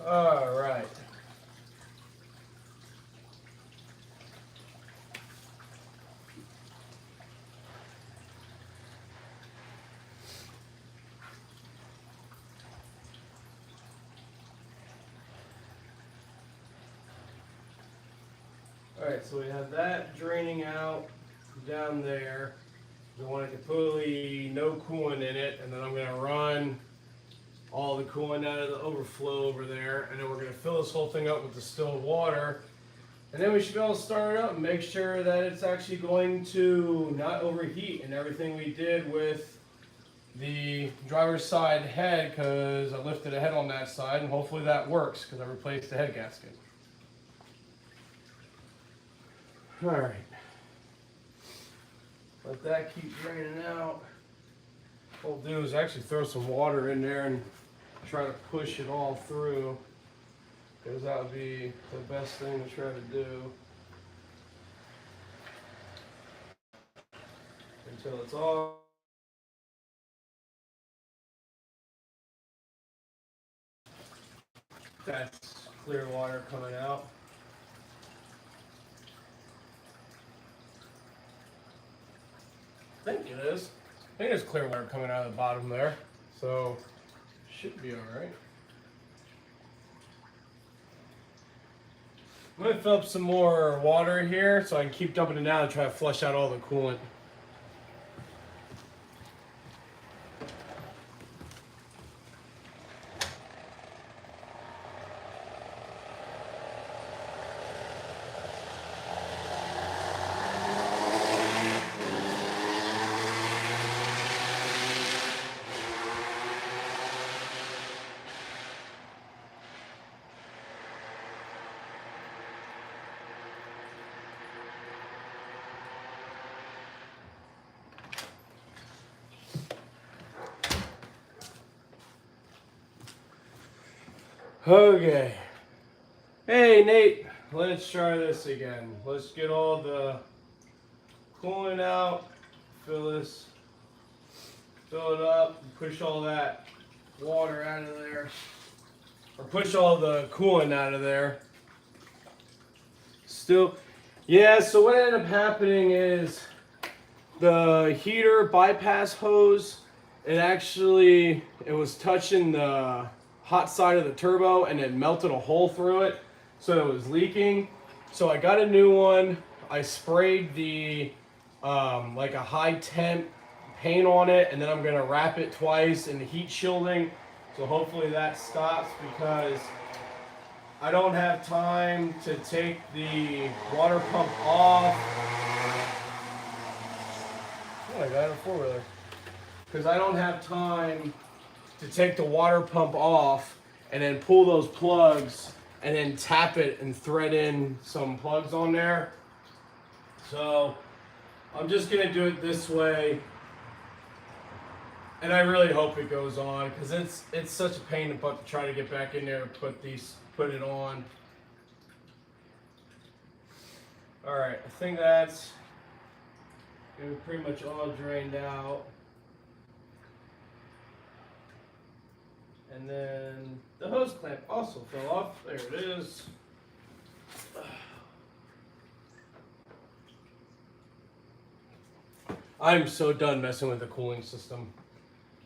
All right. All right, so we have that draining out down there. We want it completely no coolant in it, and then I'm going to run all the coolant out of the overflow over there, and then we're going to fill this whole thing up with distilled water, and then we should be able to start it up and make sure that it's actually going to not overheat and everything we did with the driver's side head, because I lifted a head on that side, and hopefully that works because I replaced the head gasket. All right, let that keep draining out. What we'll do is actually throw some water in there and try to push it all through, because that would be the best thing to try to do until it's all. That's clear water coming out. I think it is. I think there's clear water coming out of the bottom there, so should be all right. I'm going to fill up some more water here so I can keep dumping it down and try to flush out all the coolant. Okay. Hey Nate, let's try this again. Let's get all the coolant out, fill it up, push all that water out of there, or push all the coolant out of there. Still, yeah, so what ended up happening is the heater bypass hose, it was touching the hot side of the turbo and it melted a hole through it, so it was leaking. So I got a new one. I sprayed the like a high temp paint on it, and then I'm gonna wrap it twice in the heat shielding, so hopefully that stops, because I don't have time to take the water pump off. Oh, I got a four-wheeler. Because I don't have time to take the water pump off and then pull those plugs and then tap it and thread in some plugs on there. So I'm just gonna do it this way, and I really hope it goes on, because it's such a pain in the butt to try to get back in there and put it on. All right, I think that's pretty much all drained out. And then the hose clamp also fell off. There it is. I'm so done messing with the cooling system.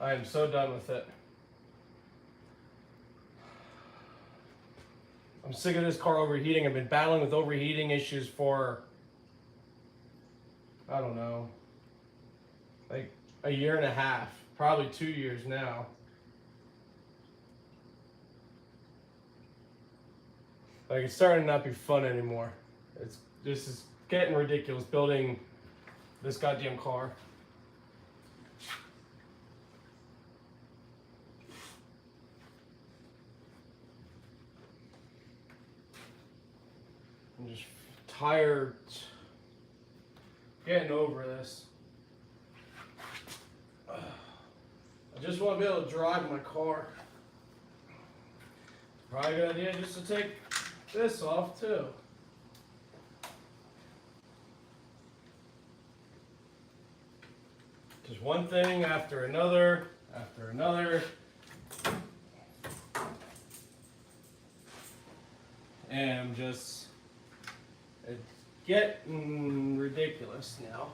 I am so done with it. I'm sick of this car overheating. I've been battling with overheating issues for, I don't know, like a year and a half, probably 2 years now. Like, it's starting to not be fun anymore. This is getting ridiculous, building this goddamn car. I'm just tired getting over this. I just want to be able to drive my car. Probably a good idea just to take this off too. Just one thing after another, after another. And it's getting ridiculous now.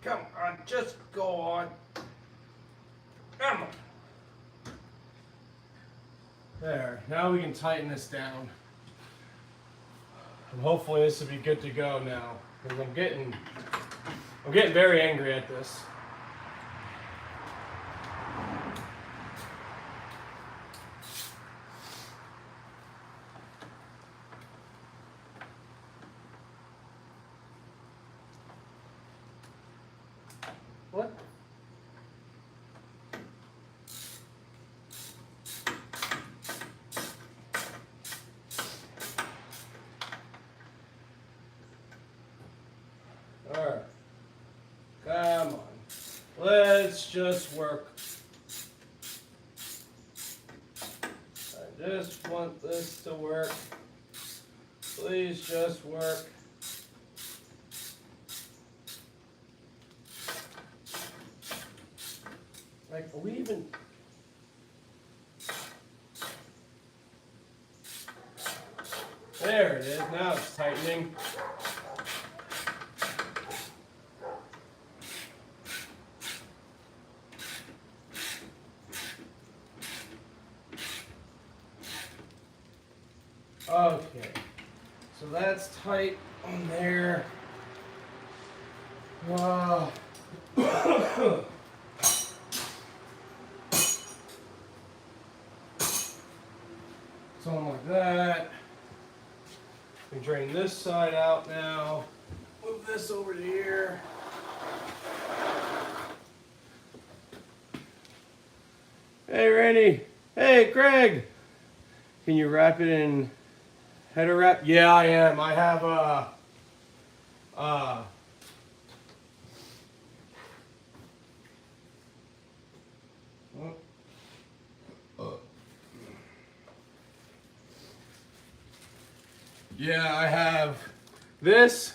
Come on, just go on. Come on. There, now we can tighten this down. And hopefully this will be good to go now. Because I'm getting very angry at this. What? Alright. Come on. Let's just work. I just want this to work. Please just work. Like, are we even... There it is. Now it's tightening. Okay. So that's tight on there. Something like that. We drain this side out now. Move this over to here. Hey, Randy. Hey, Greg. Can you wrap it in header wrap? Yeah, I am. I have yeah, I have this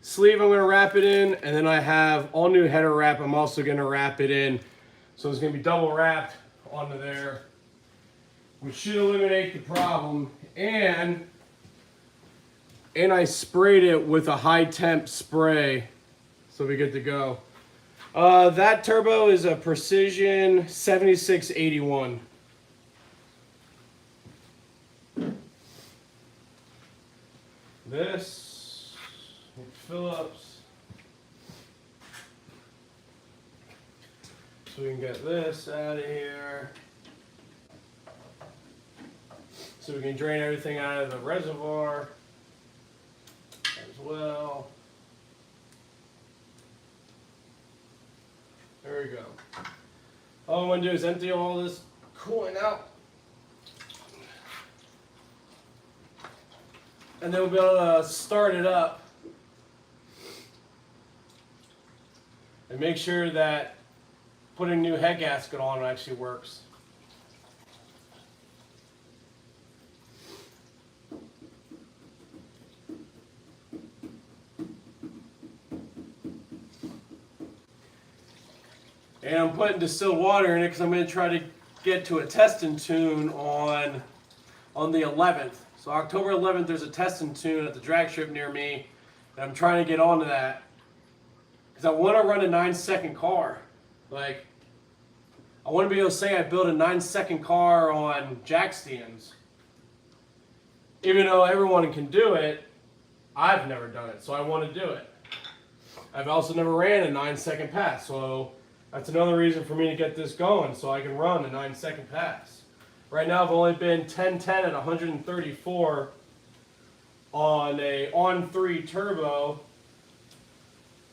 sleeve I'm going to wrap it in, and then I have all new header wrap I'm also going to wrap it in. So it's going to be double wrapped onto there, which should eliminate the problem. And I sprayed it with a high temp spray, so we're good to go. That turbo is a Precision 7681. This Phillips, so we can get this out of here, so we can drain everything out of the reservoir as well. There we go. All I'm going to do is empty all this coolant out, and then we'll be able to start it up and make sure that putting new head gasket on actually works. And I'm putting distilled water in it because I'm going to try to get to a test and tune on the 11th. So October 11th, there's a test and tune at the drag strip near me, and I'm trying to get onto that because I want to run a 9-second car. Like, I want to be able to say I built a 9-second car on jack stands. Even though everyone can do it, I've never done it, so I want to do it. I've also never ran a 9-second pass, so that's another reason for me to get this going, so I can run a 9-second pass. Right now I've only been 10-10 at 134 on a on-3 turbo,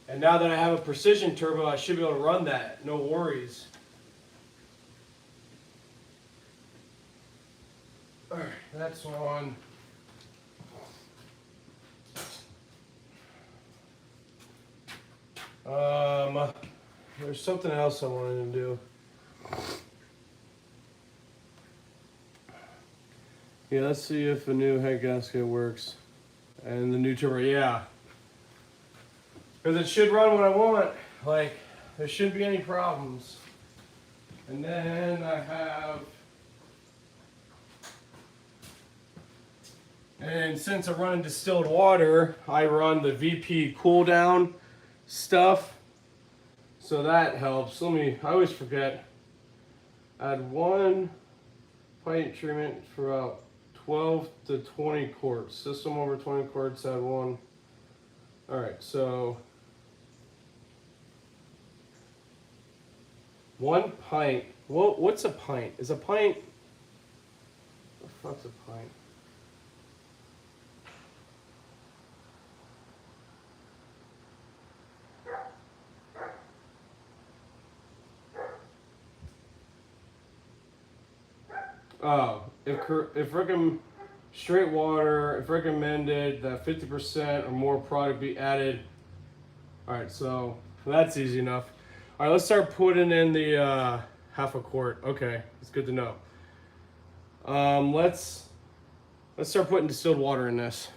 and now that I have a precision turbo, I should be able to run that, no worries. Alright, that's on. There's something else I wanted to do. Yeah, let's see if the new head gasket works. And the new turbo, yeah. Because it should run what I want. Like, there shouldn't be any problems. And then I have, and since I'm running distilled water, I run the VP cool down stuff. So that helps. I always forget. Add 1 pint treatment for about 12 to 20 quarts. System over 20 quarts, add 1. All right, so 1 pint. Well, what's a pint? Is a pint? What the fuck's a pint? Oh, if straight water, if recommended that 50% or more product be added. All right, so that's easy enough. All right, let's start putting in the half a quart. Okay, it's good to know. Let's start putting distilled water in this.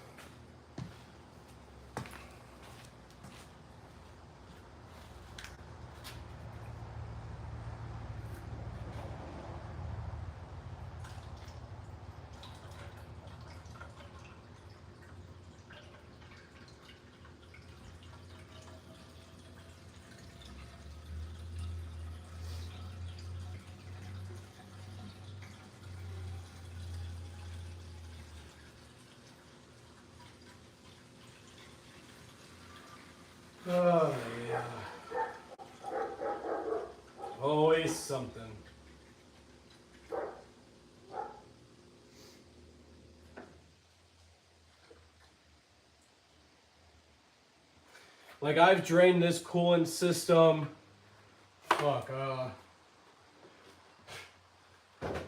Oh yeah. Always something. Like I've drained this coolant system. Fuck.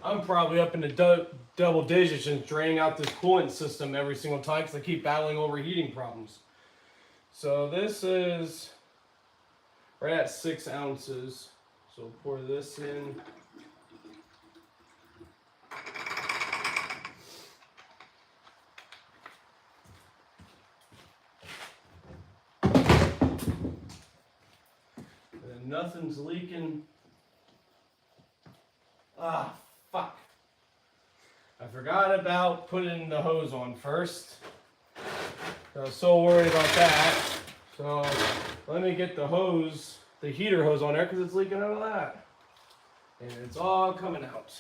I'm probably up in the double digits and draining out this coolant system every single time because I keep battling overheating problems. So this is right at 6 ounces. So we'll pour this in. And nothing's leaking. Ah, fuck. I forgot about putting the hose on first. I was so worried about that. So let me get the hose, the heater hose on there because it's leaking out of that. And it's all coming out.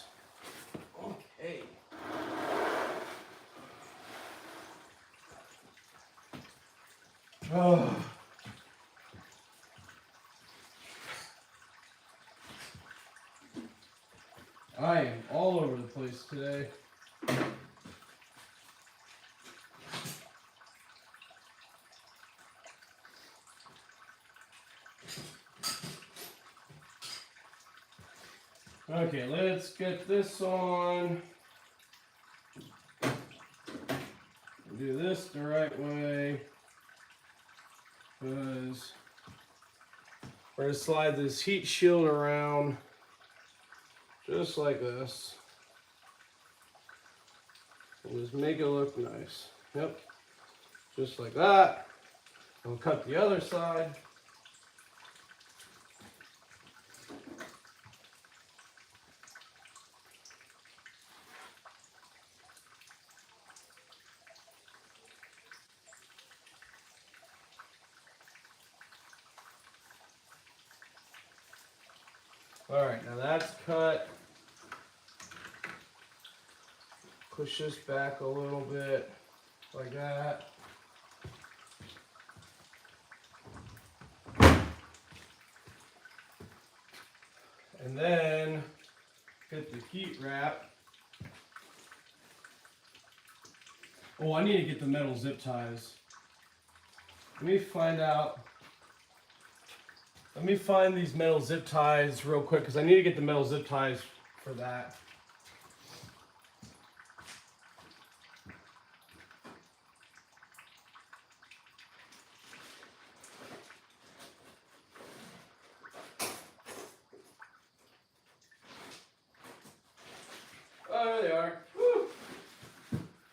Okay. Oh. I am all over the place today. Okay, let's get this on. Do this the right way. Because we're going to slide this heat shield around just like this. And just make it look nice. Yep. Just like that. I'll cut the other side. All right, now that's cut. Push this back a little bit, like that. And then get the heat wrap. Oh, I need to get the metal zip ties. Let me find these metal zip ties real quick because I need to get the metal zip ties for that. Oh, there they are. Woo.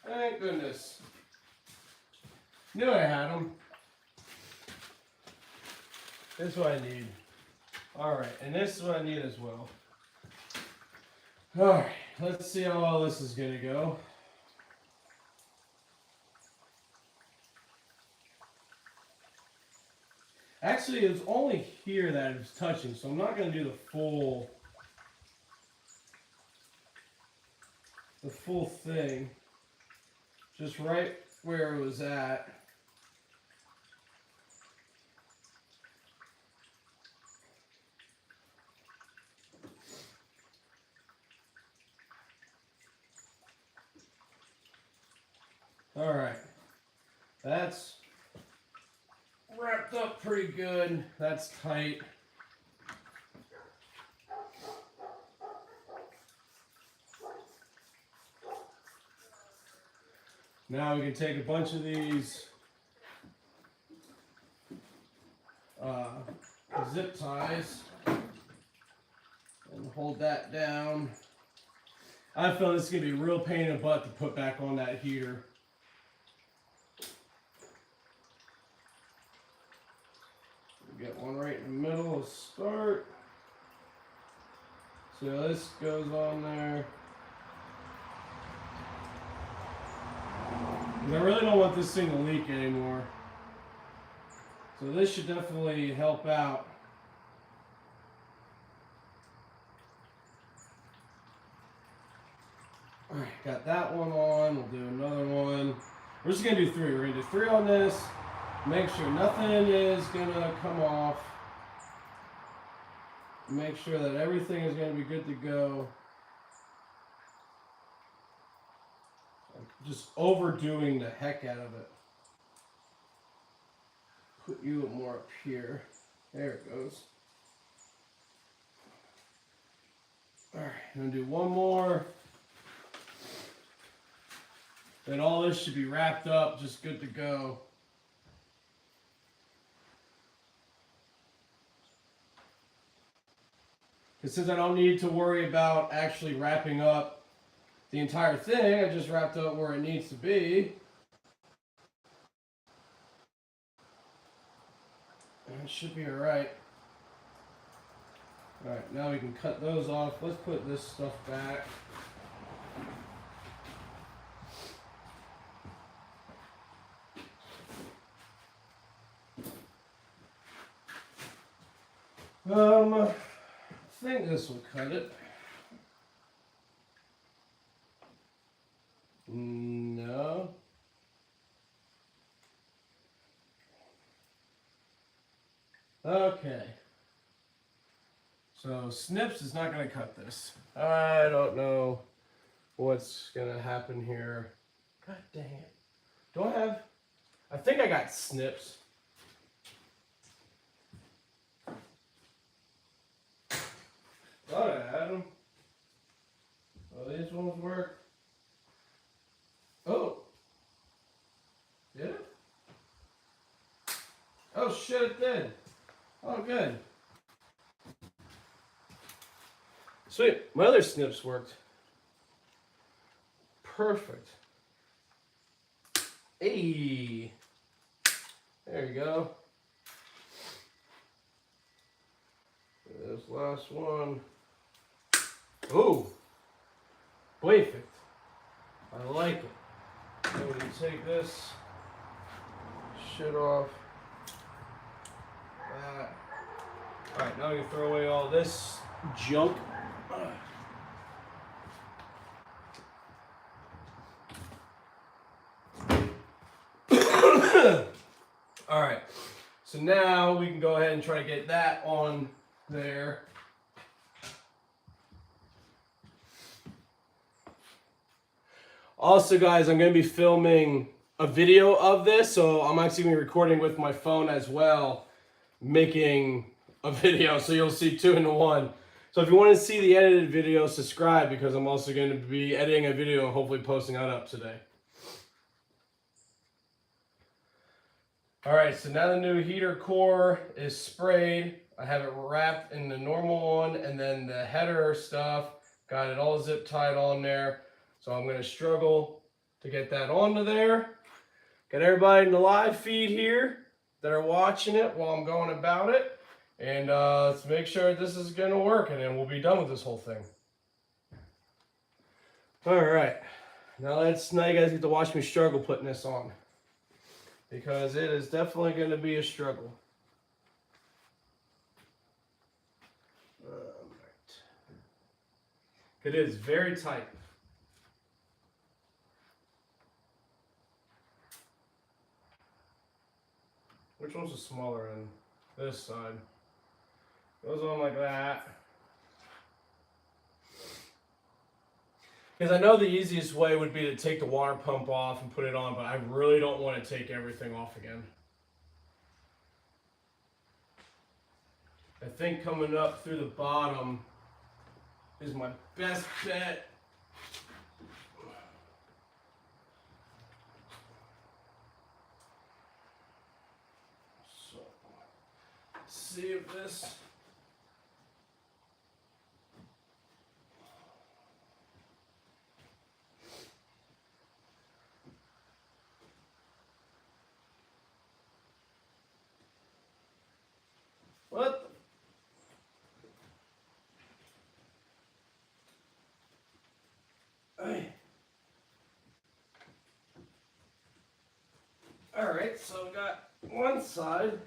Thank goodness. Knew I had them. This is what I need. All right, and this is what I need as well. All right, let's see how all this is gonna go. Actually, it was only here that it was touching, so I'm not gonna do the full thing. Just right where it was at. All right, that's wrapped up pretty good. That's tight. Now we can take a bunch of these zip ties and hold that down. I feel this is going to be a real pain in the butt to put back on that heater. Get one right in the middle to start. So this goes on there. I really don't want this thing to leak anymore. So this should definitely help out. Alright, got that one on. We'll do another one. We're just going to do 3. We're going to do 3 on this. Make sure nothing is going to come off. Make sure that everything is going to be good to go. Just overdoing the heck out of it. Put you more up here. There it goes. Alright, I'm going to do one more. Then all this should be wrapped up, just good to go. Because since I don't need to worry about actually wrapping up the entire thing, I just wrapped up where it needs to be. And it should be alright. Alright, now we can cut those off. Let's put this stuff back. I think this will cut it. No. Okay. So snips is not going to cut this. I don't know what's going to happen here. God dang it. Do I have... I think I got snips. Thought I had them. Oh, these ones work. Oh. Did it? Oh shit, it did. Oh, good. Sweet. My other snips worked. Perfect. Hey. There you go. This last one. Oh. Perfect. I like it. So we can take this shit off. That. Alright, now we can throw away all this junk. Alright, so now we can go ahead and try to get that on there. Also, guys, I'm going to be filming a video of this, so I'm actually going to be recording with my phone as well, making a video, so you'll see 2 in 1. So if you want to see the edited video, subscribe, because I'm also going to be editing a video and hopefully posting that up today. Alright, so now the new heater core is sprayed. I have it wrapped in the normal one, and then the header stuff, got it all zip tied on there. So I'm going to struggle to get that onto there. Got everybody in the live feed here that are watching it while I'm going about it. And let's make sure this is going to work, and then we'll be done with this whole thing. All right. Now you guys get to watch me struggle putting this on, because it is definitely going to be a struggle. Right. It is very tight. Which one's the smaller end? This side. Goes on like that. Because I know the easiest way would be to take the water pump off and put it on, but I really don't want to take everything off again. I think coming up through the bottom is my best bet. So, see if this... What? Hey. All right, so we got one side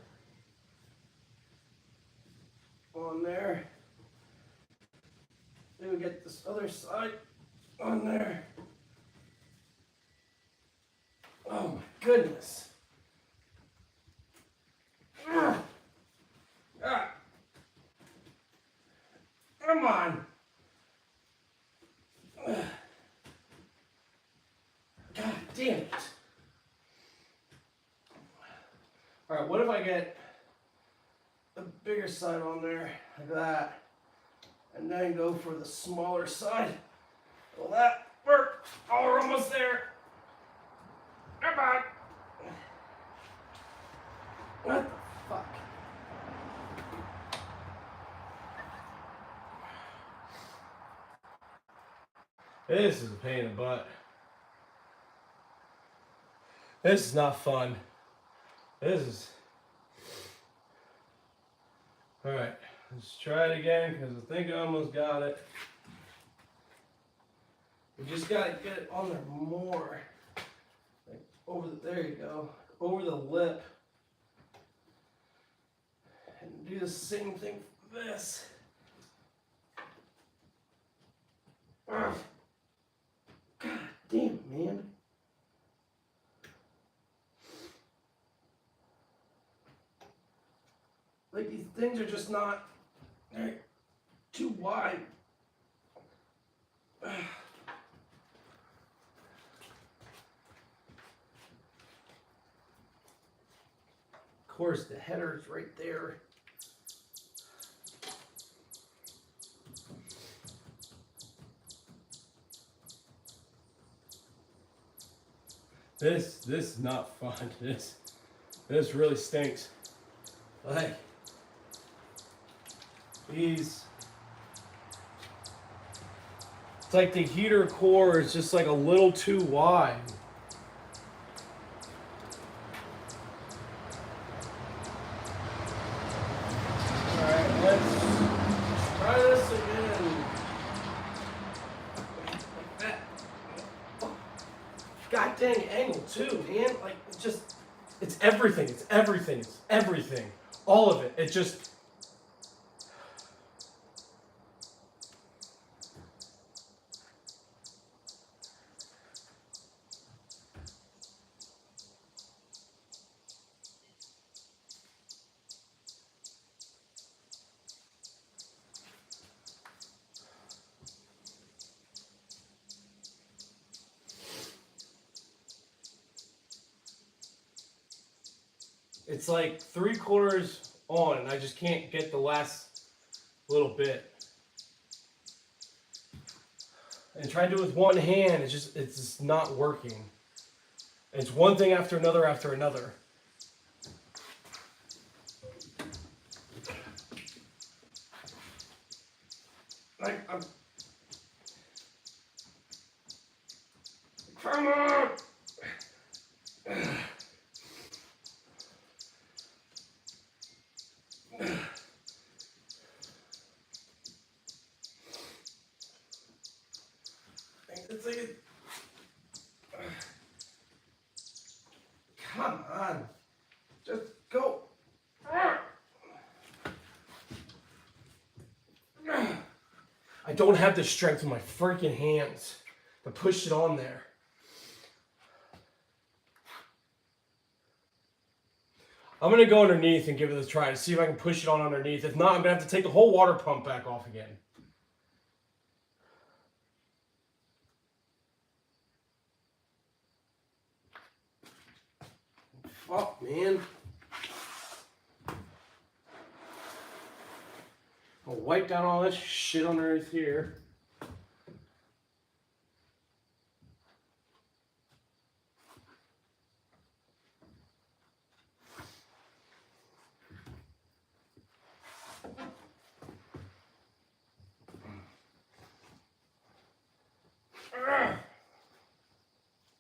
on there. Then we get this other side on there. Oh my goodness. Ah. Ah. Come on. God damn it. All right, what if I get a bigger side on there, like that, and then go for the smaller side? Will that work? Oh, we're almost there. Come on. What the fuck? This is a pain in the butt. This is not fun. This is... Alright, let's try it again, because I think I almost got it. We just gotta get it on there more. Like over the, there you go. Over the lip. And do the same thing for this. Ugh. God damn, man. Like, these things are just not, they're too wide. Ugh. Of course, the header's right there. This is not fun. This really stinks. Like, these, it's like the heater core is just like a little too wide. All right, let's try this again. Like that. God dang angle too, man. Like, it's everything. It's everything. It's everything. All of it. It just... It's like 3/4 on, and I just can't get the last little bit. And trying to do it with one hand, it's just not working. It's one thing after another after another. I'm... Come on! It's like come on. Just go. I don't have the strength in my freaking hands to push it on there. I'm going to go underneath and give it a try to see if I can push it on underneath. If not, I'm going to have to take the whole water pump back off again. Fuck, man. I'll wipe down all this shit underneath here.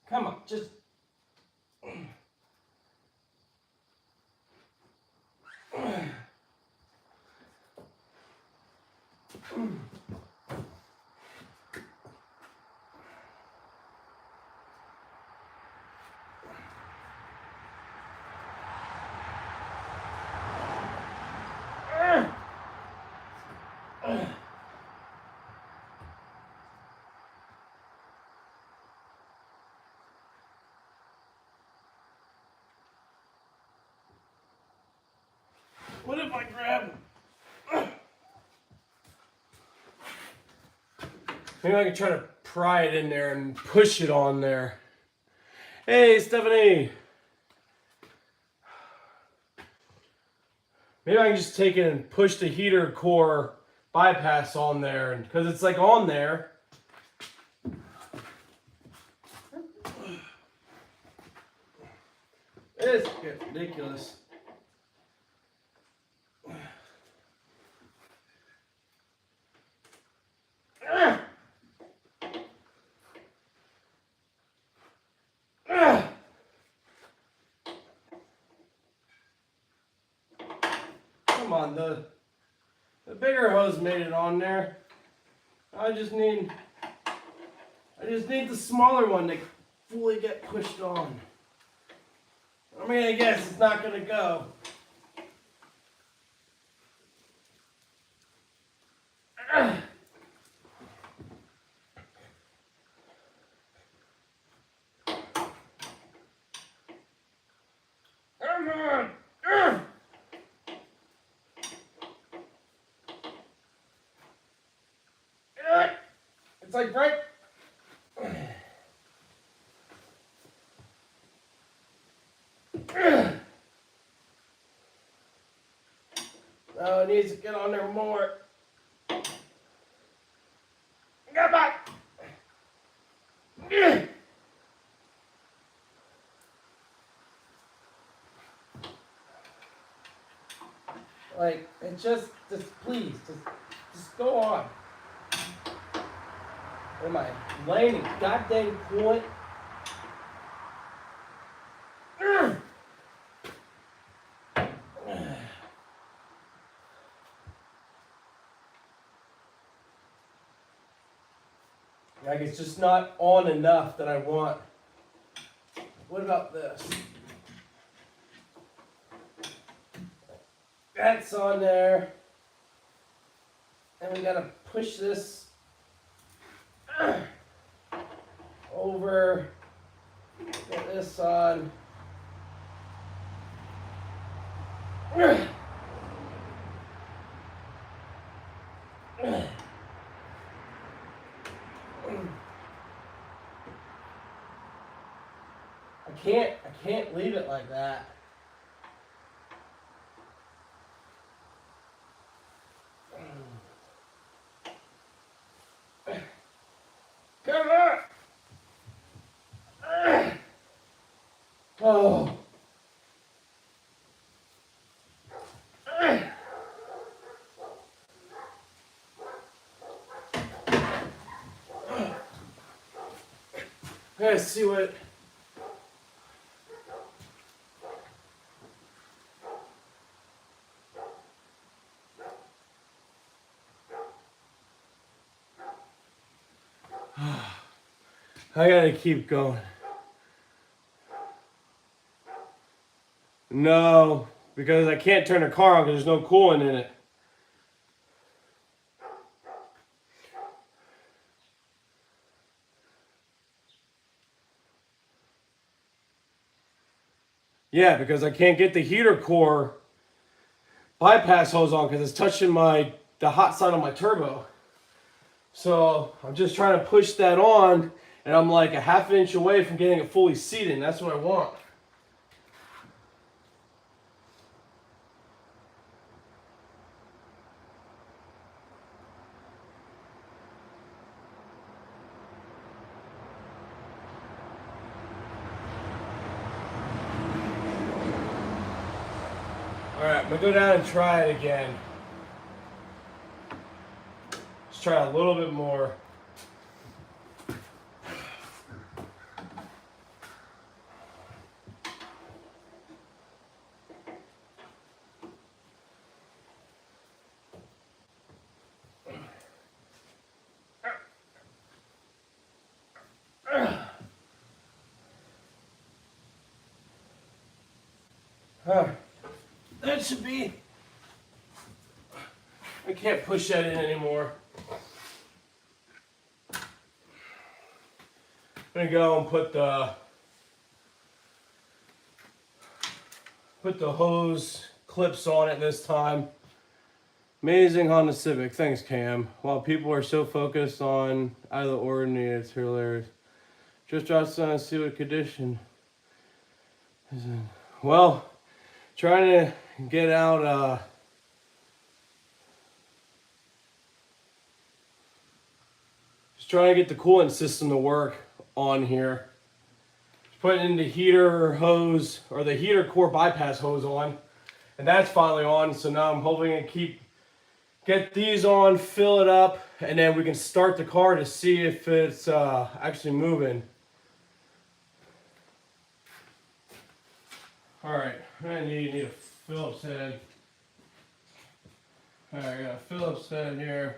Come on, just... What if I grab... Maybe I can try to pry it in there and push it on there. Hey, Stephanie. Maybe I can just take it and push the heater core bypass on there, because it's like on there. It's ridiculous. Come on, the bigger hose made it on there. I just need the smaller one to fully get pushed on. I mean, I guess it's not gonna go. Come on. It's like right. Oh, it needs to get on there more. Come on. Like, it just please, just go on. Am I laying a goddamn point? Like, it's just not on enough that I want. What about this? That's on there. And we gotta push this over. Get this on. I can't leave it like that. Come on! Oh. Let's see what. I gotta keep going. No, because I can't turn the car on because there's no coolant in it. Yeah, because I can't get the heater core bypass hose on because it's touching the hot side of my turbo. So I'm just trying to push that on, and I'm like a half inch away from getting it fully seated, and that's what I want. Alright, I'm gonna go down and try it again. Let's try a little bit more. That should be. I can't push that in anymore. I'm gonna go and put the hose clips on it this time. Amazing Honda Civic. Thanks, Cam. While people are so focused on out of the ordinary, it's hilarious. Just dropped on a sealed condition. Well, trying to get out just trying to get the coolant system to work on here. Putting the heater hose or the heater core bypass hose on, and that's finally on. So now I'm hoping to get these on, fill it up, and then we can start the car to see if it's actually moving. All right, I need a Phillips head. All right, I got a Phillips head here.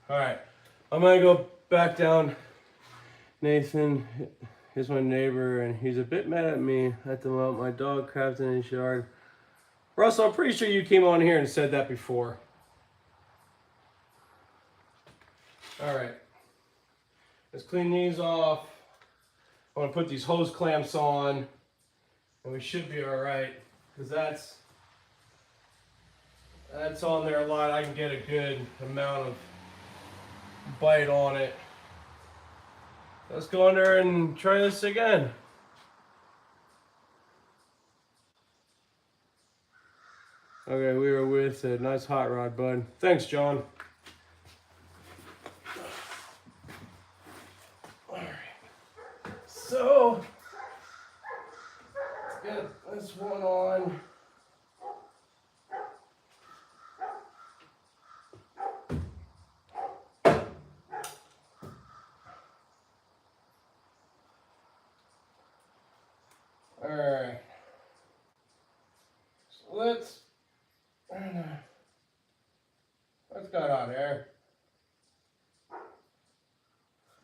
All right, I'm gonna go back down. Nathan is my neighbor, and he's a bit mad at me at the moment. My dog crapped in his yard. Russell, I'm pretty sure you came on here and said that before. All right, let's clean these off. I'm gonna put these hose clamps on, and we should be all right, because that's on there a lot. I can get a good amount of bite on it. Let's go in there and try this again. Okay, we were with a nice hot rod, bud. Thanks, John. All right. So, let's get this one on. All right. So let's go on there.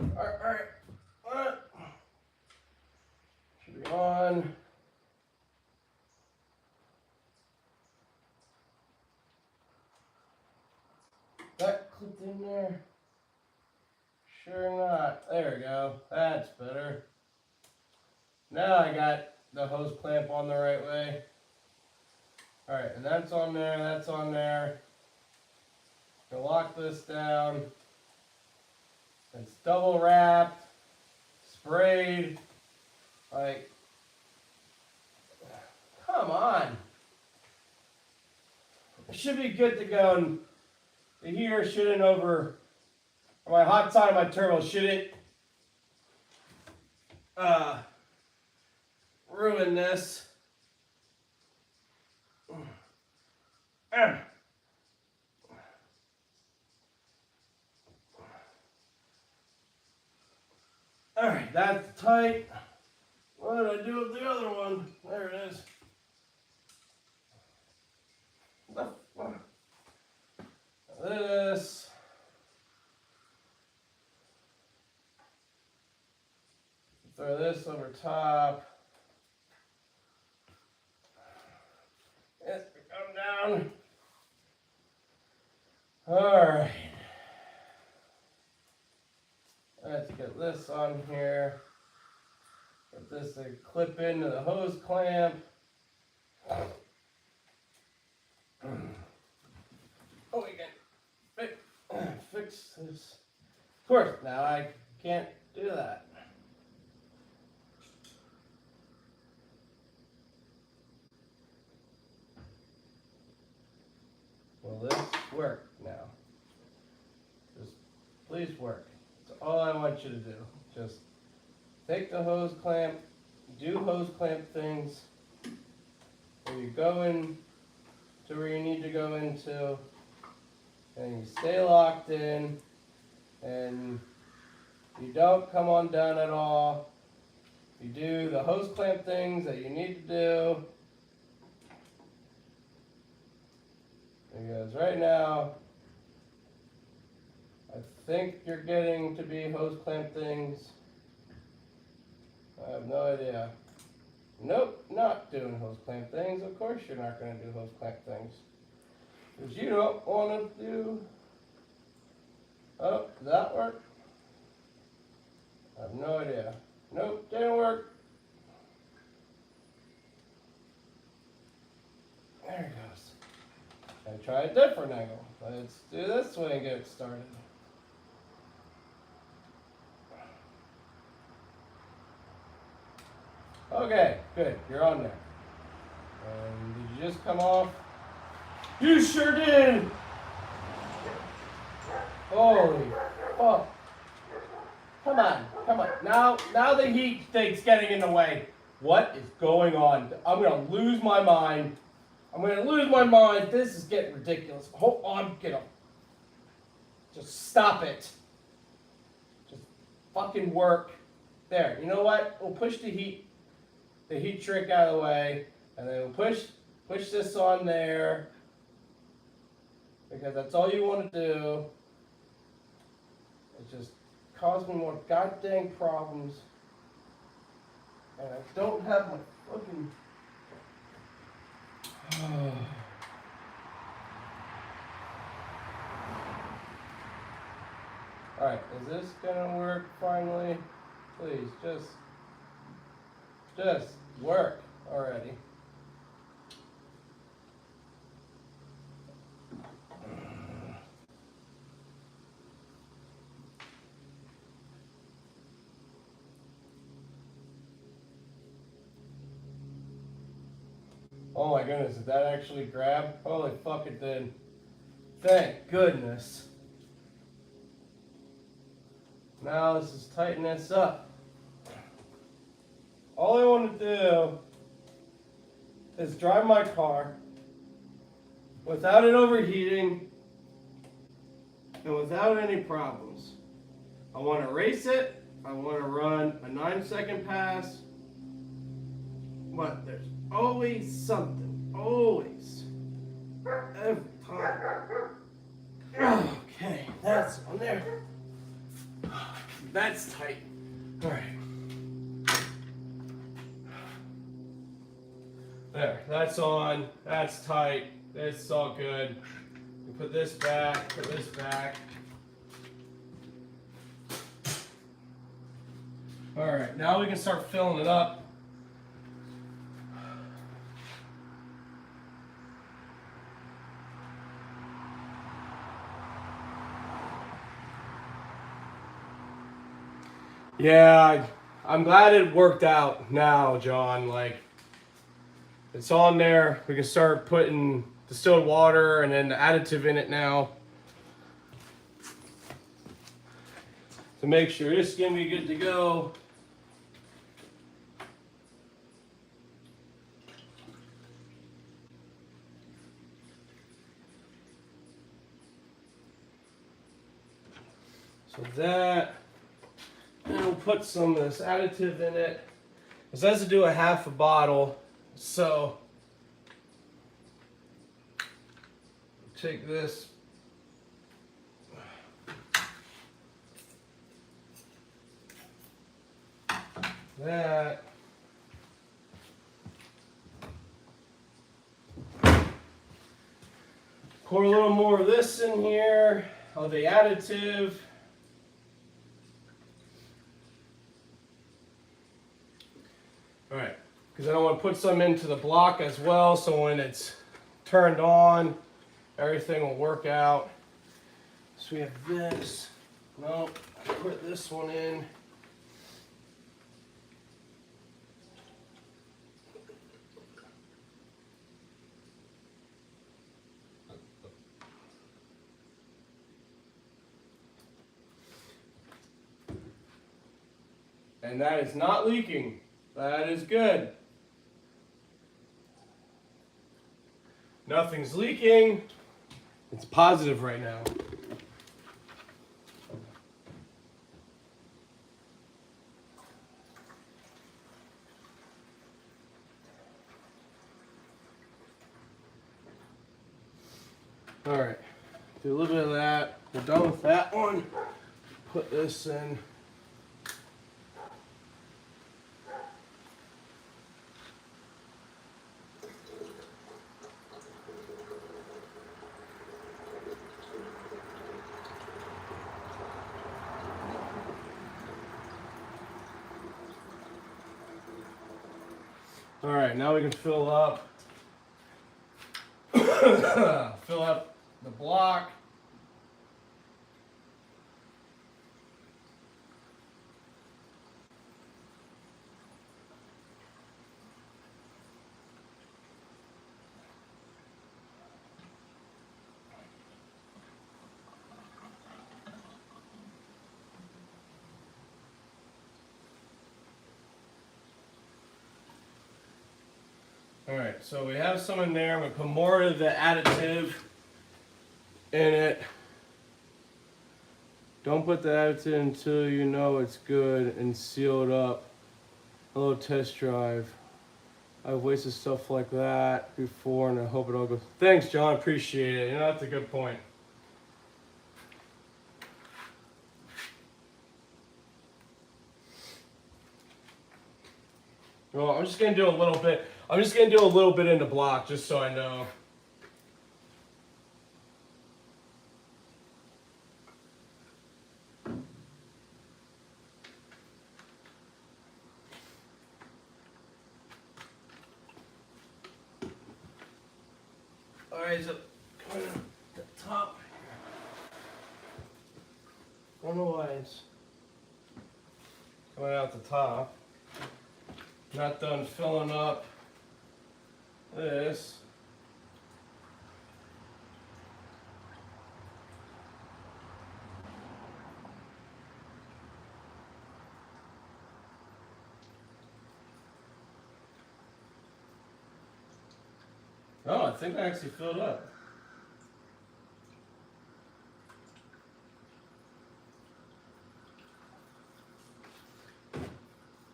All right. Should be on. That clipped in there. Sure not. There we go. That's better. Now I got the hose clamp on the right way. Alright, and that's on there, that's on there. Gonna lock this down. It's double wrapped, sprayed. Like, come on. It should be good to go, and the heater shouldn't my hot side of my turbo shouldn't ruin this. Alright, that's tight. What did I do with the other one? There it is. top. As we come down. Alright. Let's get this on here. Get this to clip into the hose clamp. Oh, we can fix this. Of course, now I can't do that. Will this work now? Just please work. That's all I want you to do. Just take the hose clamp, do hose clamp things. When you go in to where you need to go into, and you stay locked in, and you don't come on down at all. You do the hose clamp things that you need to do. Because right now, I think you're getting to be hose clamp things. I have no idea. Nope, not doing hose clamp things. Of course you're not going to do hose clamp things. Because you don't want to do... Oh, does that work? I have no idea. Nope, didn't work. There it goes. I try a different angle. Let's do this way and get it started. Okay, good. You're on there. And did you just come off? You sure did! Holy fuck. Come on, come on. Now the heat thing's getting in the way. What is going on? I'm gonna lose my mind. I'm gonna lose my mind. This is getting ridiculous. Hold on, get up. Just stop it. Just fucking work. There, you know what? We'll push the heat shrink out of the way, and then we'll push this on there, because that's all you want to do. It just caused me more goddamn problems, and I don't have my fucking... Alright, is this gonna work finally? Please, just work already. Oh my goodness, did that actually grab? Holy fuck, it did. Thank goodness. Now this is tighten this up. All I want to do is drive my car without it overheating and without any problems. I want to race it. I want to run a 9-second pass. But there's always something. Always. Every time. Okay, that's on there. That's tight. All right. There, that's on. That's tight. It's all good. We put this back, put this back. All right, now we can start filling it up. Yeah, I'm glad it worked out now, John. Like, it's on there. We can start putting distilled water and then the additive in it now to make sure this is going to be good to go. So that, and we'll put some of this additive in it. It says to do a half a bottle, so take this, that, Pour a little more of this in here, of the additive. All right, because then I want to put some into the block as well, so when it's turned on, everything will work out. So we have this. No, put this one in. And that is not leaking. That is good. Nothing's leaking. It's positive right now. All right, do a little bit of that. We're done with that one. Put this in. All right, now we can fill up fill up the block. All right, so we have some in there. I'm gonna put more of the additive in it. Don't put the additive until you know it's good and sealed up. A little test drive. I've wasted stuff like that before, and I hope it all goes. Thanks, John. Appreciate it. You know, that's a good point. Well, I'm just gonna do a little bit. I'm just gonna do a little bit in the block, just so I know. All right, so coming out the top. I don't know why it's coming out the top. Not done filling up this. Oh, I think I actually filled up.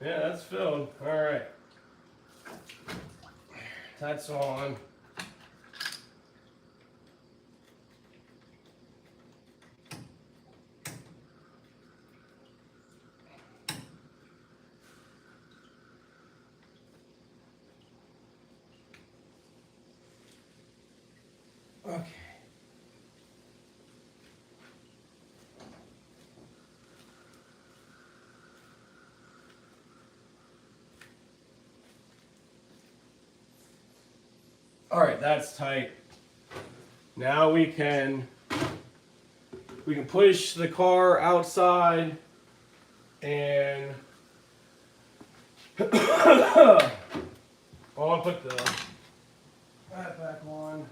Yeah, that's filled. All right. That's on. Okay. All right, that's tight. Now we can push the car outside and I'll put the that back on.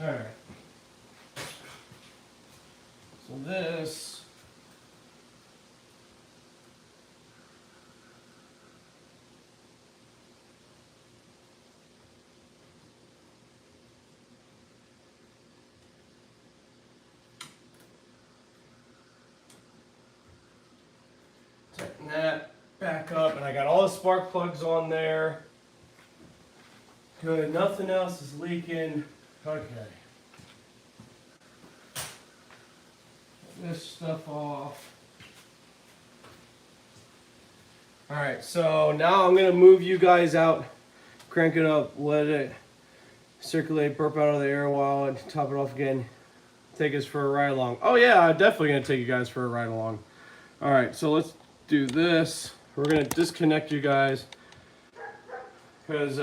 All right. So this I got all the spark plugs on there. Good, nothing else is leaking. Okay. This stuff off. Alright, so now I'm gonna move you guys out, crank it up, let it circulate, burp out of the air while and top it off again. Take us for a ride along. Oh yeah, I'm definitely gonna take you guys for a ride along. Alright, so let's do this. We're gonna disconnect you guys because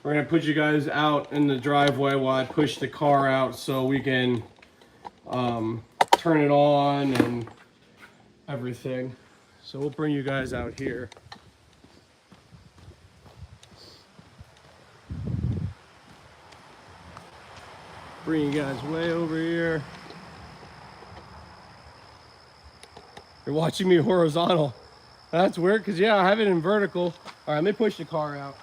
we're gonna put you guys out in the driveway while I push the car out so we can turn it on and everything. So we'll bring you guys out here. Bring you guys way over here. You're watching me horizontal. That's weird because yeah, I have it in vertical. All right, let me push the car out.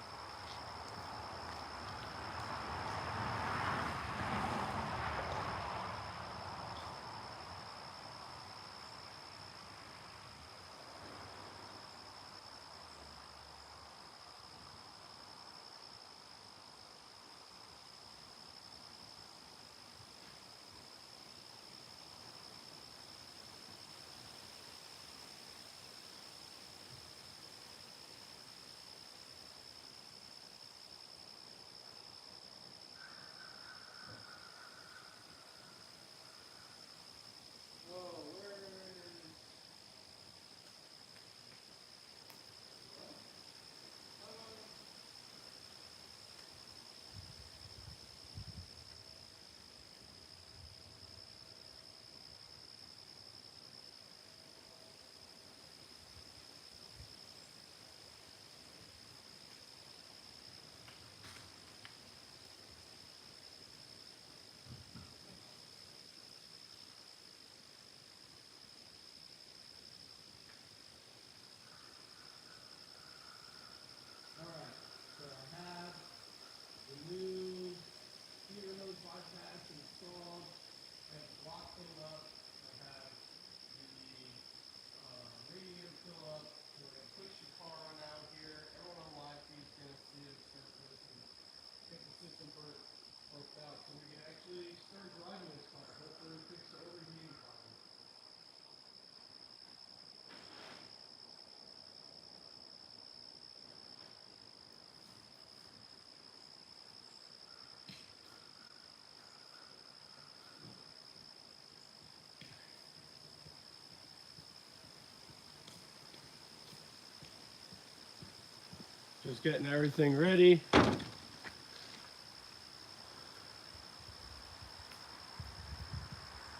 Just getting everything ready.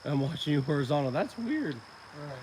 I'm watching you horizontal. That's weird. All right.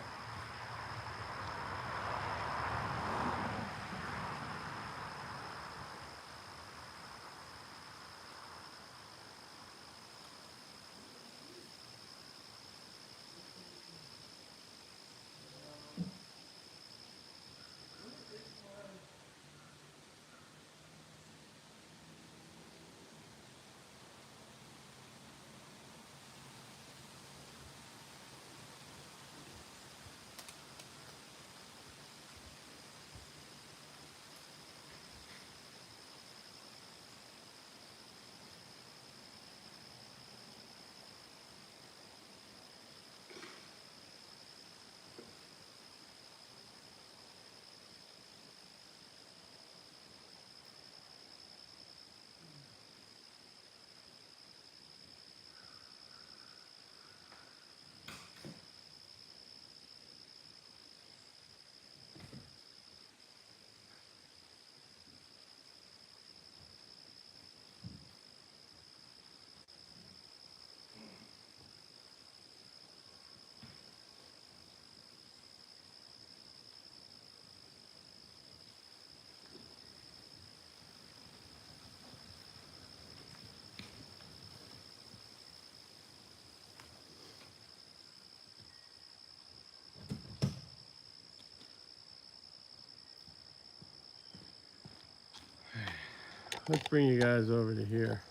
Let's bring you guys over to here.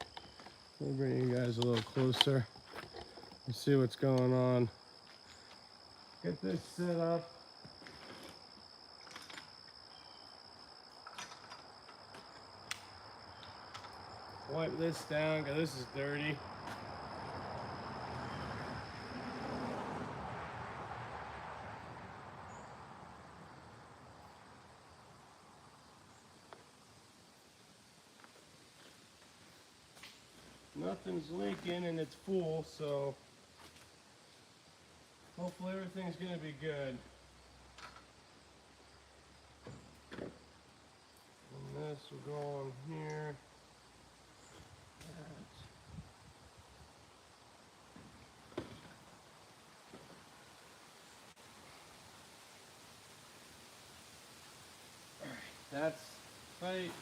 We'll bring you guys a little closer and see what's going on. Get this set up. Wipe this down because this is dirty. Nothing's leaking and it's full, so hopefully everything's gonna be good. And this will go on here. That's tight.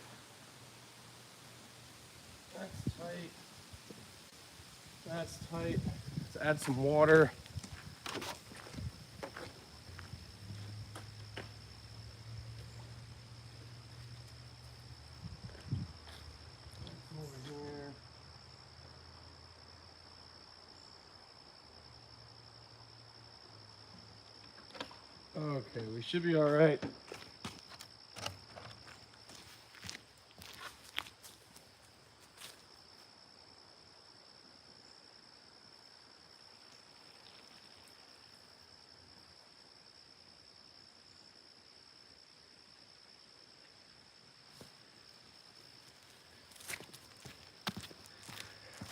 That's tight. That's tight. Let's add some water. Over here. Okay, we should be all right.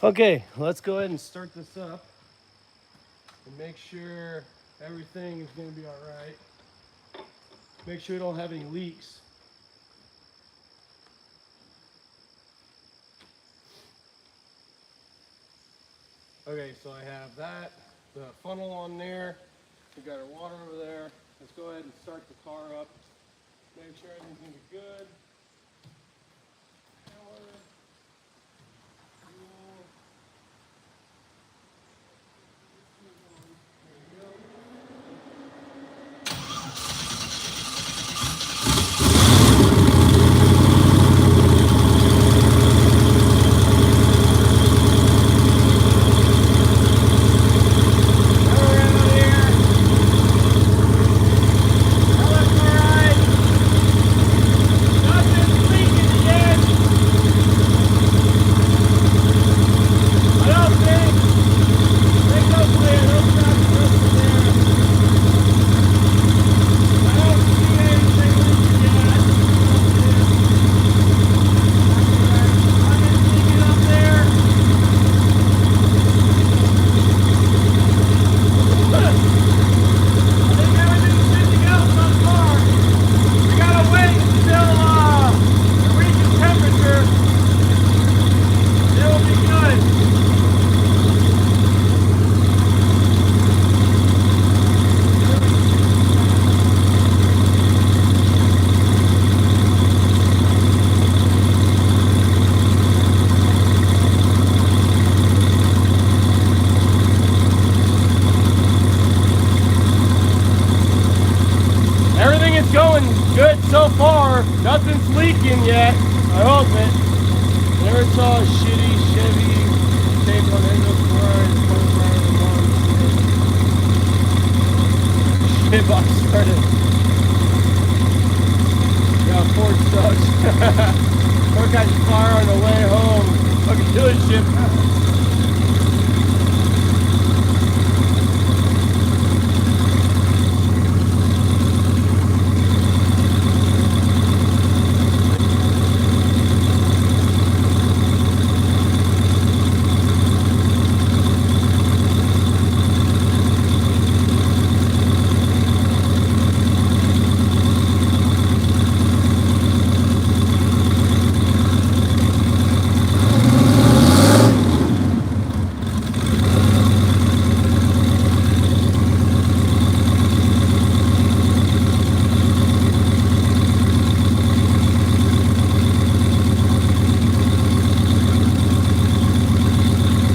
Okay, let's go ahead and start this up and make sure everything is going to be all right. Make sure we don't have any leaks. Okay, so I have that, the funnel on there. We got our water over there. Let's go ahead and start the car up. Make sure everything's going to be good. Power. So far, nothing's leaking yet. I hope it. Never saw a shitty Chevy tape on end of shit box started. Got Ford sucks. Or got fire on the way home. Fucking dealership.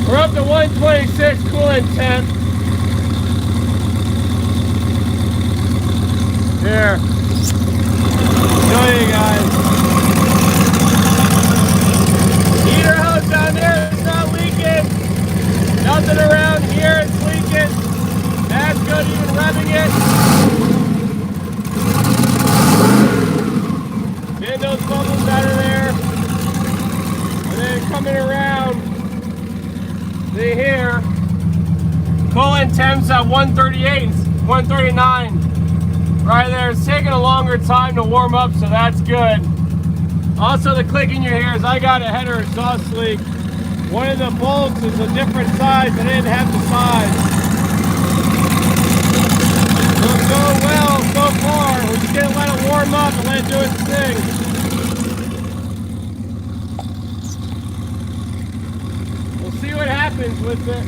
We're up to 126 coolant temp. Here, show you guys. Heater hose down there, it's not leaking. Nothing around here is leaking. That's good, even rubbing it. Get those bubbles out of there. And then coming around the here. Coolant temps at 138, 139. Right there, it's taking a longer time to warm up, so that's good. Also, the clicking you hear is I got a header exhaust leak. One of the bolts is a different size, and I didn't have the size. So it's going well so far. We're just gonna let it warm up and let it do its thing. We'll see what happens with it.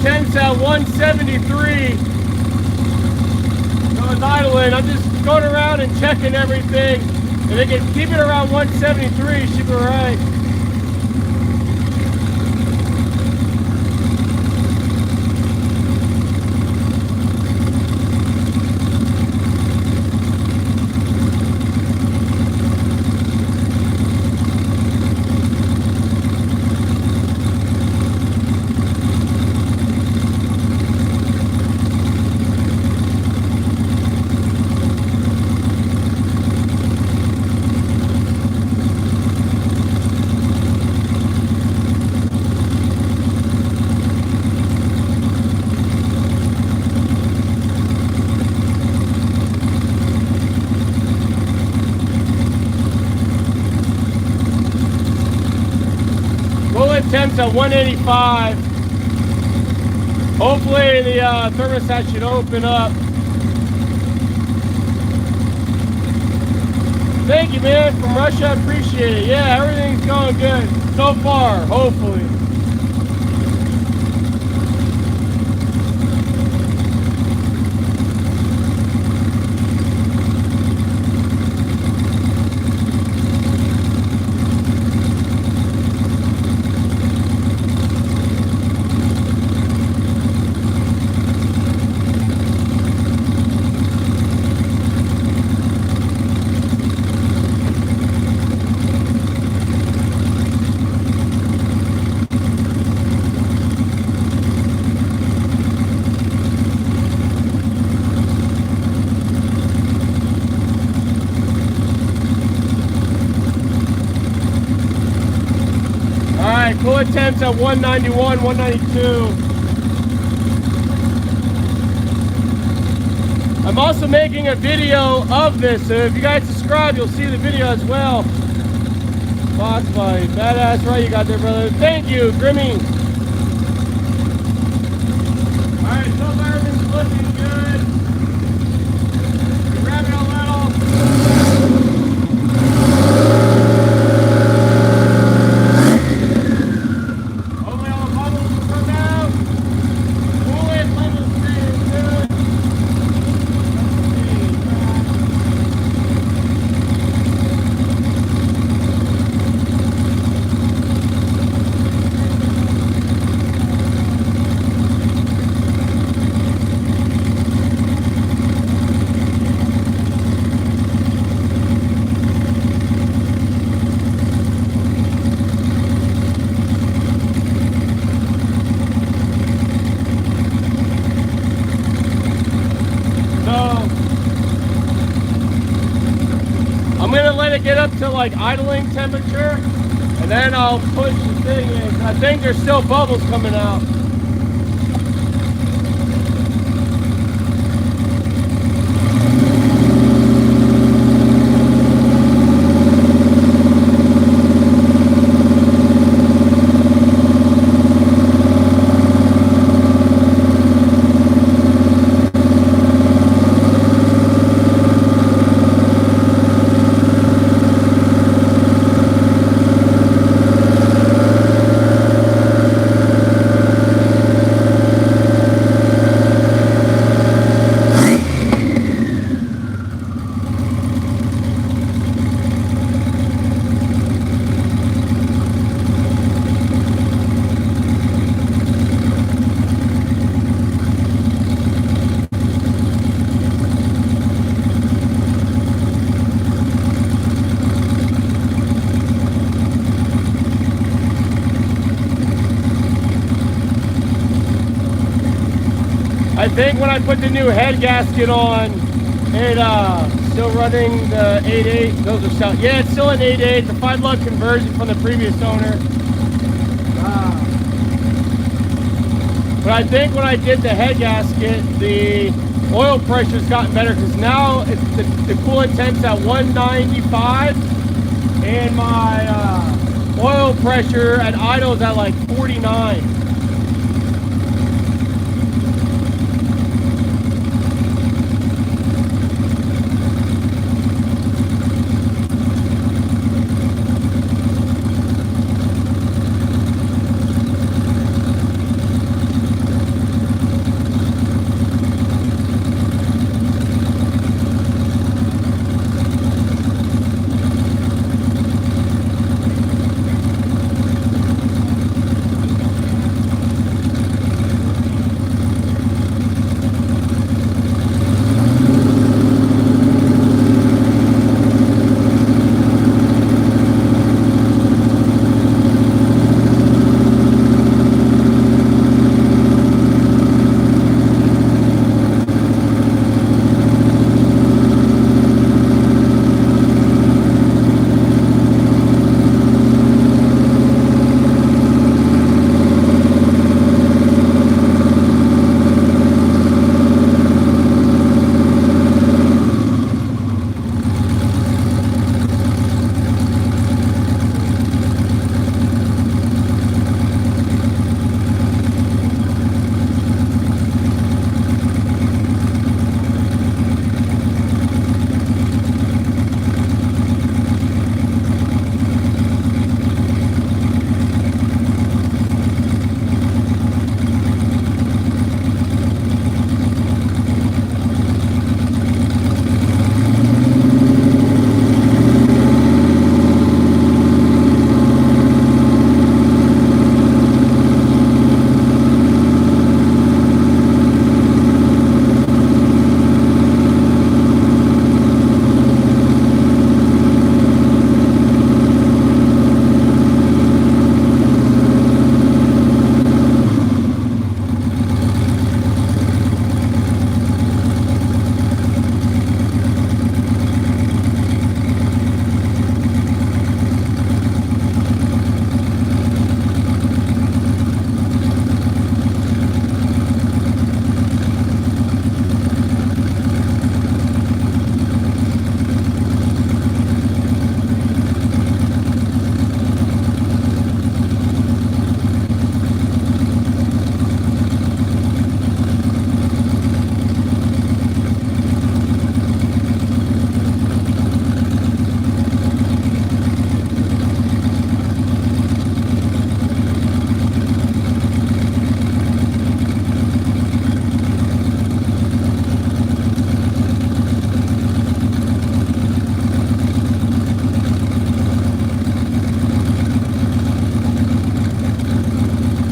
Temps at 173. So it's idling. I'm just going around and checking everything. If they can keep it around 173, it should be alright. Temps at 185. Hopefully the thermostat should open up. Thank you, man, from Russia. I appreciate it. Yeah, everything's going good so far, hopefully. Coolant temps at 191, 192. I'm also making a video of this, so if you guys subscribe, you'll see the video as well. Box fight, badass right you got there, brother. Thank you, Grimmy. Alright, so far everything's looking good. Grab it a little. to get up to like idling temperature, and then I'll push the thing in. I think there's still bubbles coming out. I think when I put the new head gasket on, it still running the 8.8. Those are still, yeah, it's still an 8.8. The 5 lug conversion from the previous owner. But I think when I did the head gasket, the oil pressure's gotten better because now it's the coolant temp's at 195, and my oil pressure at idle is at like 49.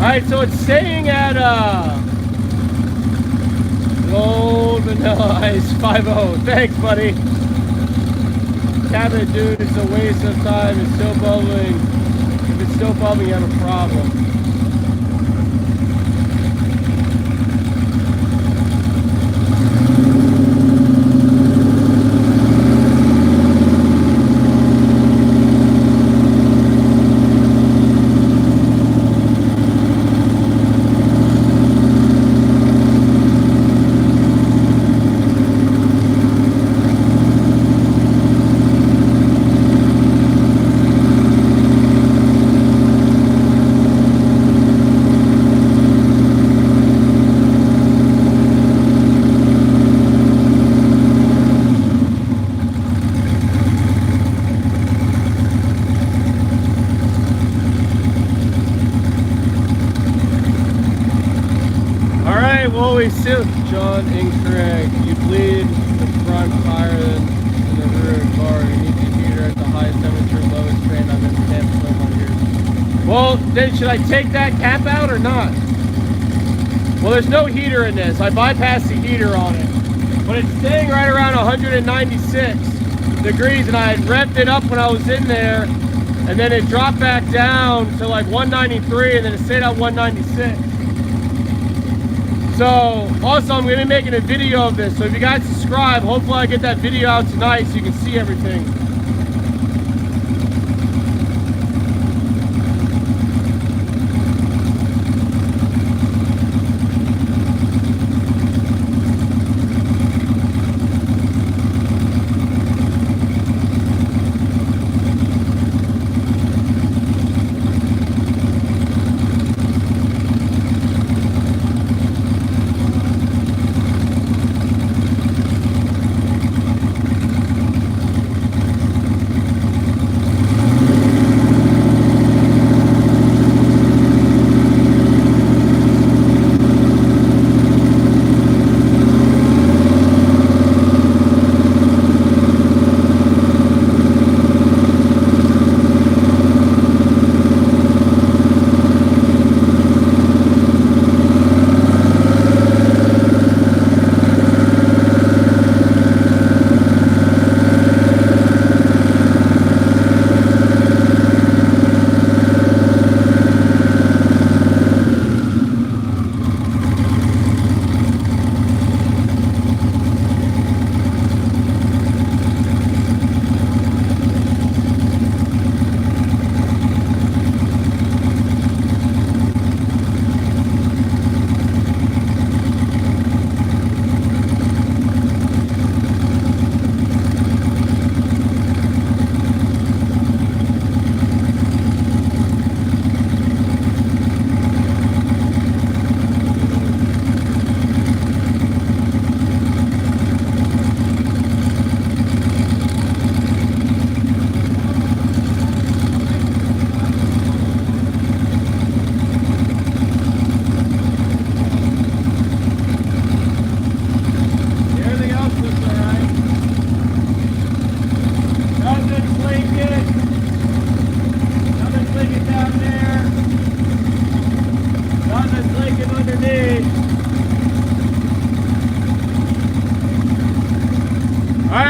Alright, so it's staying at Gold Vanilla Ice 5.0. Thanks, buddy. Cabinet dude, it's a waste of time. It's still bubbling. If it's still bubbling, you have a problem. always silk. John, incorrect. You bleed the front higher than the rear car. You need the heater at the highest temperature, lowest strain I've been camped 1200 years. Well, then should I take that cap out or not? Well, there's no heater in this. I bypassed the heater on it. But it's staying right around 196 degrees, and I had revved it up when I was in there, and then it dropped back down to like 193, and then it stayed at 196. So, also I'm going to be making a video of this, so if you guys subscribe, hopefully I get that video out tonight so you can see everything.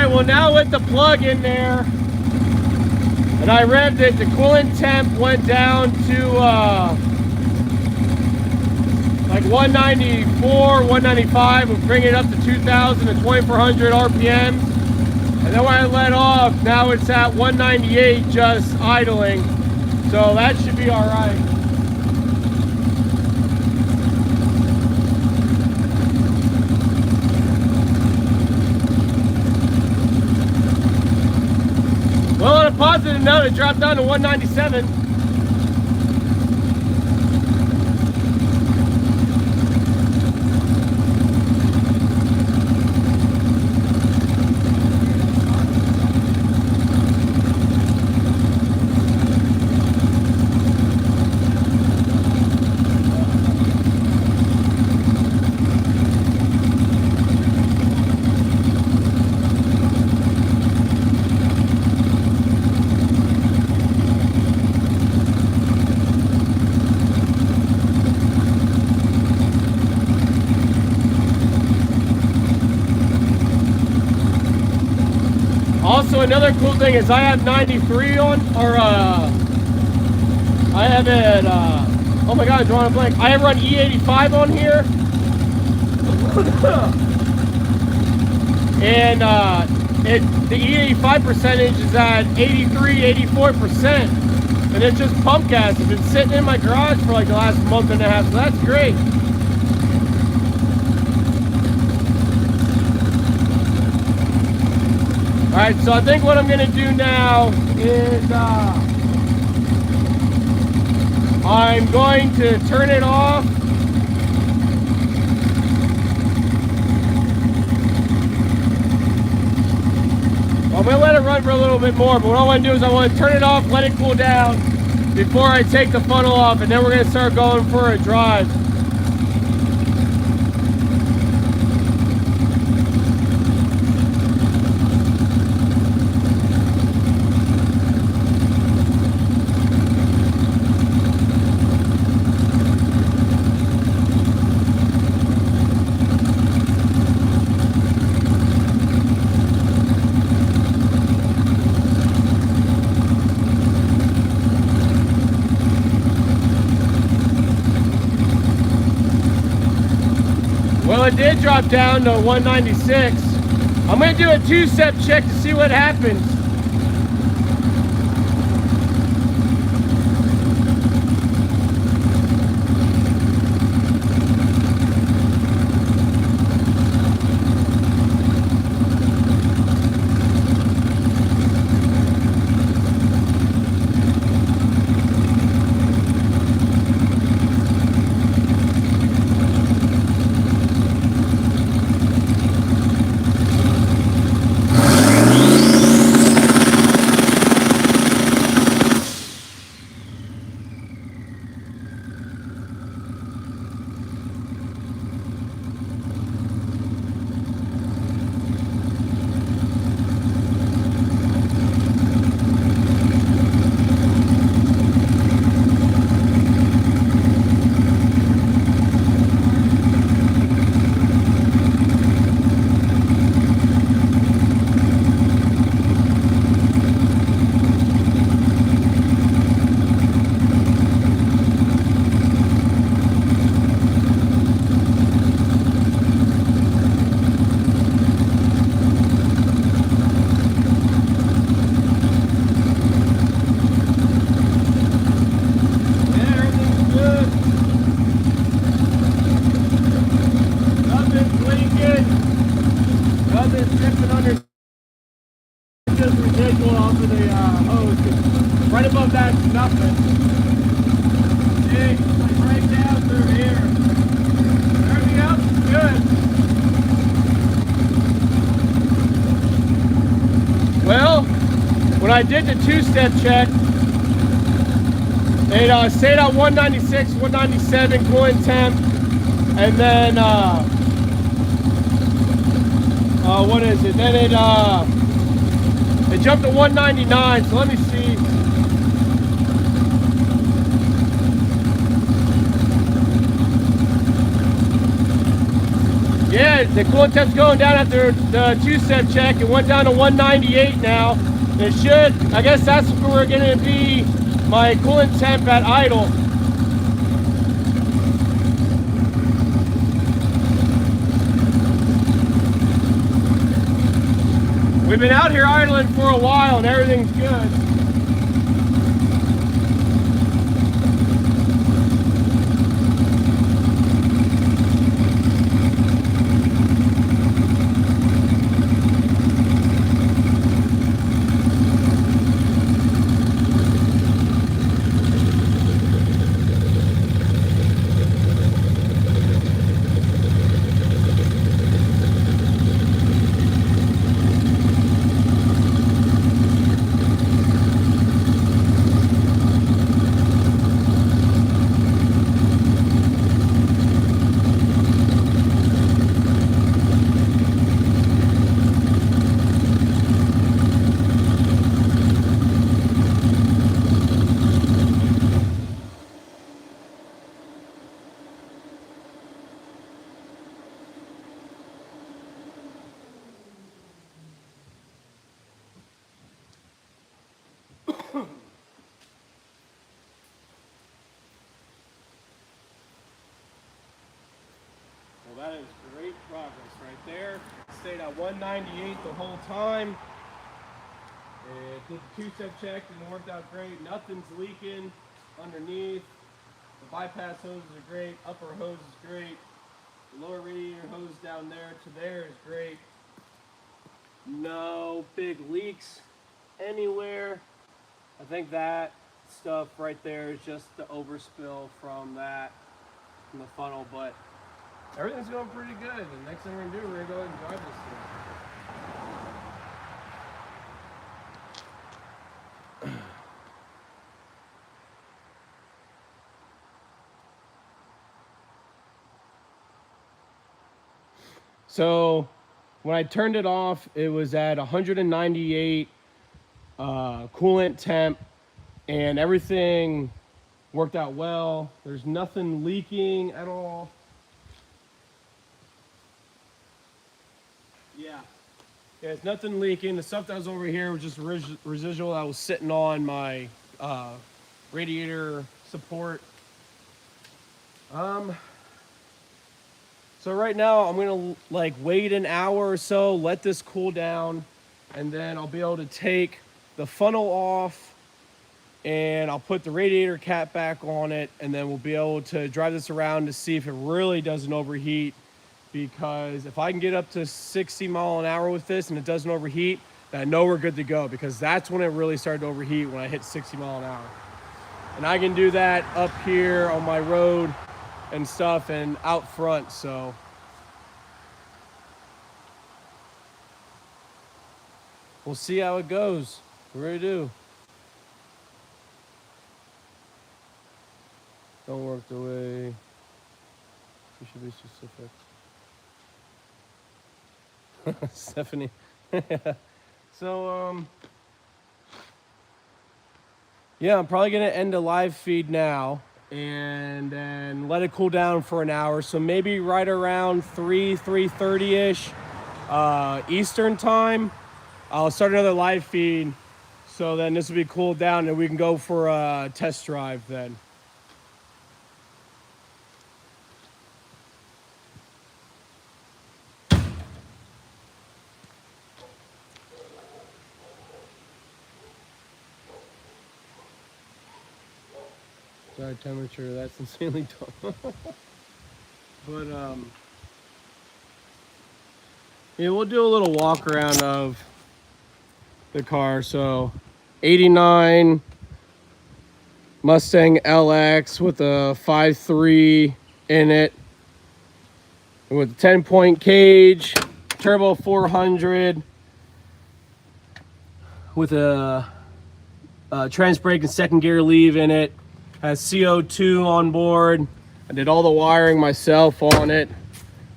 Well, now with the plug in there, and I revved it, the coolant temp went down to like 194, 195. We'll bring it up to 2,000 and 2,400 RPM. And then when I let off, now it's at 198 just idling. So that should be all right. Well, on a positive note, it dropped down to 197. Also, another cool thing is I have 93 on, or I have it, oh my god, I'm drawing a blank. I have run E85 on here. And the E85 percentage is at 83, 84%. And it's just pump gas. It's been sitting in my garage for like the last month and a half, so that's great. Alright, so I think what I'm going to do now is I'm going to turn it off. I'm going to let it run for a little bit more, but what I want to do is I want to turn it off, let it cool down before I take the funnel off, and then we're going to start going for a drive. it did drop down to 196. I'm going to do a two-step check to see what happens. Right above that's nothing. See, like right down through here. Everything else is good. Well, when I did the two-step check, it stayed at 196, 197 coolant temp, and then what is it? Then it jumped to 199. So let me see. Yeah, the coolant temp's going down after the two-step check. It went down to 198 now. It should, I guess that's where we're gonna be, my coolant temp at idle. We've been out here idling for a while and everything's good. Well, that is great progress right there. Stayed at 198 the whole time. And did the two-step check and it worked out great. Nothing's leaking underneath. The bypass hoses are great. Upper hose is great. The lower radiator hose down there to there is great. No big leaks anywhere. I think that stuff right there is just the overspill from that, from the funnel, but everything's going pretty good. The next thing we're gonna do, we're gonna go ahead and drive this thing. So when I turned it off, it was at 198 coolant temp, and everything worked out well. There's nothing leaking at all. Yeah, there's nothing leaking. The stuff that was over here was just residual that was sitting on my radiator support. So So right now I'm gonna like wait an hour or so, let this cool down, and then I'll be able to take the funnel off and I'll put the radiator cap back on it, and then we'll be able to drive this around to see if it really doesn't overheat. Because if I can get up to 60 mile an hour with this and it doesn't overheat, then I know we're good to go, because that's when it really started to overheat, when I hit 60 mile an hour. And I can do that up here on my road and stuff and out front, so. We'll see how it goes. We really do. Don't work the way you should be specific. Stephanie. So, yeah, I'm probably gonna end the live feed now and then let it cool down for an hour. So maybe right around 3:30-ish Eastern time, I'll start another live feed. So then this will be cooled down and we can go for a test drive then. Sorry, temperature, that's insanely dumb. But yeah, we'll do a little walk around of the car. So 89 Mustang LX with a 5.3 in it, with a 10-point cage, turbo 400 with a trans brake and second gear leave in it. Has CO2 on board. I did all the wiring myself on it,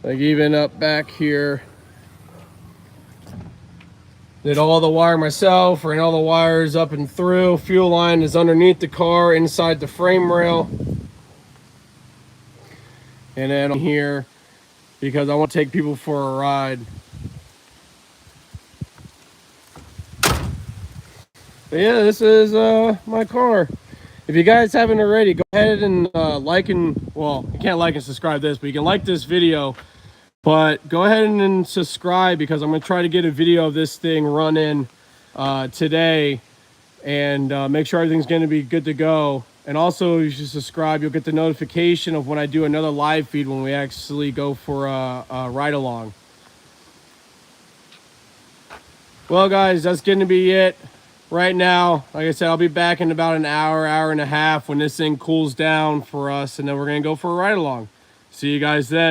like even up back here. Did all the wiring myself, ran all the wires up and through. Fuel line is underneath the car, inside the frame rail. And then I'm here because I want to take people for a ride. But yeah, this is my car. If you guys haven't already, go ahead and like and, well, you can't like and subscribe this, but you can like this video. But go ahead and subscribe, because I'm going to try to get a video of this thing running today, and make sure everything's going to be good to go. And also, if you subscribe, you'll get the notification of when I do another live feed, when we actually go for a ride along. Well, guys, that's going to be it right now. Like I said, I'll be back in about an hour, hour and a half when this thing cools down for us, and then we're going to go for a ride along. See you guys then.